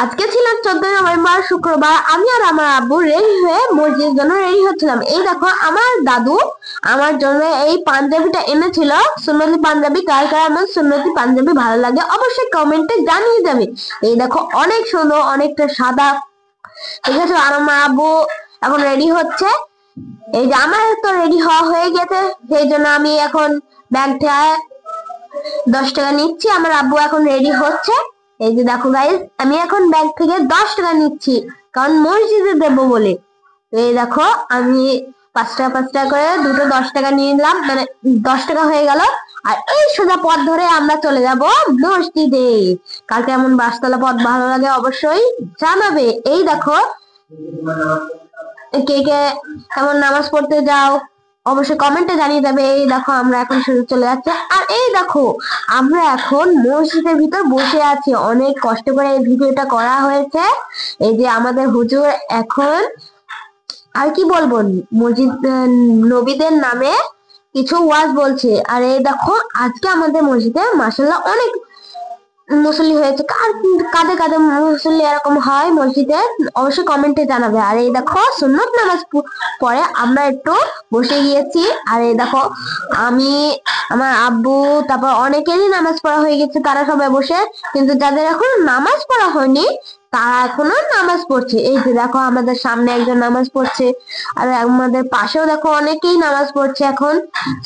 আজকে ছিল 14 নভেম্বর শুক্রবার। আমি আর আমার আব্বু রেডি হয়ে মসজিদের জন্য রেডি হচ্ছিলাম। এই দেখো আমার দাদু আমার জন্য এই পাঞ্জাবিটা এনেছিল, সুন্নতি পাঞ্জাবি। কার কার আমার সুন্নতি পাঞ্জাবি ভালো লাগে অবশ্যই কমেন্টে জানিয়ে যাবে। এই দেখো অনেক সুন্দর, অনেকটা সাদা, ঠিক আছে। আর আমার আব্বু এখন রেডি হচ্ছে। এই যে আমার তো রেডি হওয়া হয়ে গেছে, সেই জন্য আমি এখন ব্যাগ থেকে 10 টাকা নিচ্ছি। আমার আব্বু এখন রেডি হচ্ছে। এই যে দেখো গাইস, আমি এখন ব্যাগ থেকে 10 টাকা নিচ্ছি, কারণ মসজিদে দেবো বলে। তো এই দেখো আমি 5 টাকা 5 টাকা করে দুটো 10 টাকা নিয়ে নিলাম, মানে 10 টাকা হয়ে গেল। আর এই সোজা পথ ধরে আমরা চলে যাব মসজিদে। কার কেমন বাসতলা পথ ভালো লাগে অবশ্যই জানাবে। এই দেখো কে কে কেমন নামাজ পড়তে যাও অবশ্যই কমেন্টে জানিয়ে যাবে। এই দেখো আমরা এখন শুরু চলে যাচ্ছে। আর এই দেখো আমরা এখন মসজিদের ভিতর বসে আছি, অনেক কষ্ট করে এই ভিডিওটা করা হয়েছে। এই যে আমাদের হুজুর এখন আর কি বলবো, মসজিদ নবীদের নামে কিছু ওয়াজ বলছে। আর এই দেখো আজকে আমাদের মসজিদে মাশাআল্লাহ অনেক মুসল্লি হয়েছে। কাদের কাদের মুসল্লি এরকম হয় মসজিদে অবশ্যই কমেন্টে জানাবে। আর এই দেখো সুন্নত নামাজ পরে আমরা একটু বসে গিয়েছি। আর এই দেখো আমি, আমার আব্বু, তারপর অনেকেরই নামাজ পড়া হয়ে গেছে, তারা সবাই বসে। কিন্তু যাদের এখনো নামাজ পড়া হয়নি তারা এখনো নামাজ পড়ছে। এই যে দেখো আমাদের সামনে একজন নামাজ পড়ছে, আর আমাদের পাশেও দেখো অনেকেই নামাজ পড়ছে, এখন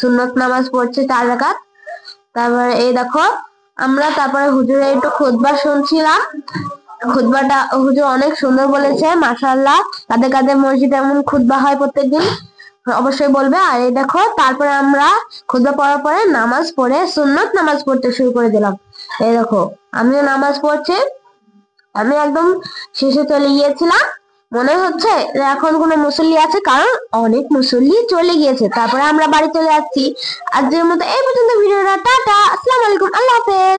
সুন্নত নামাজ পড়ছে 4 রাকাত। তারপরে এই দেখো আমরা তারপরে হুজুরের একটু খুতবা শুনছিলাম। খুতবাটা হুজুর অনেক সুন্দর বলেছে মাশাআল্লাহ। কাদের কাদের মসজিদে এমন খুতবা হয় প্রত্যেকদিন অবশ্যই বলবে। আর এই দেখো তারপরে আমরা খুতবা পড়ার পরে নামাজ পড়ে সুন্নত নামাজ পড়তে শুরু করে দিলাম। এই দেখো আমিও নামাজ পড়ছি, আমি একদম শেষে চলে গিয়েছিলাম। মনে হচ্ছে যে এখন কোনো মুসল্লি আছে, কারণ অনেক মুসল্লি চলে গিয়েছে। তারপরে আমরা বাড়ি চলে যাচ্ছি। আজকের মতো এই পর্যন্ত ভিডিওটা। টাটা, আসসালামু আলাইকুম, আল্লাহ হাফেজ।